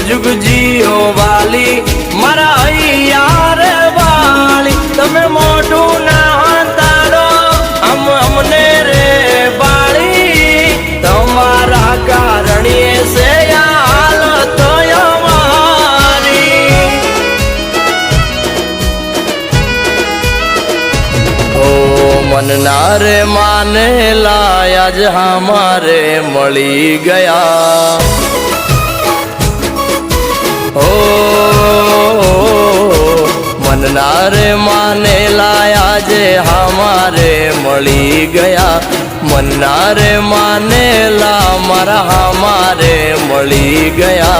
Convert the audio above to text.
जुग जियो वाली मारा यार वाली तमे मोटू ना तारो हम हमने रे बाली तुम्हारा कारण से हालत हमारी ओ मन नारे माने लाया ज हमारे मળી गया ओ मन नारे माने लाया जे हमारे मળી गया मन नारे माने ला मारा हमारे मળી गया।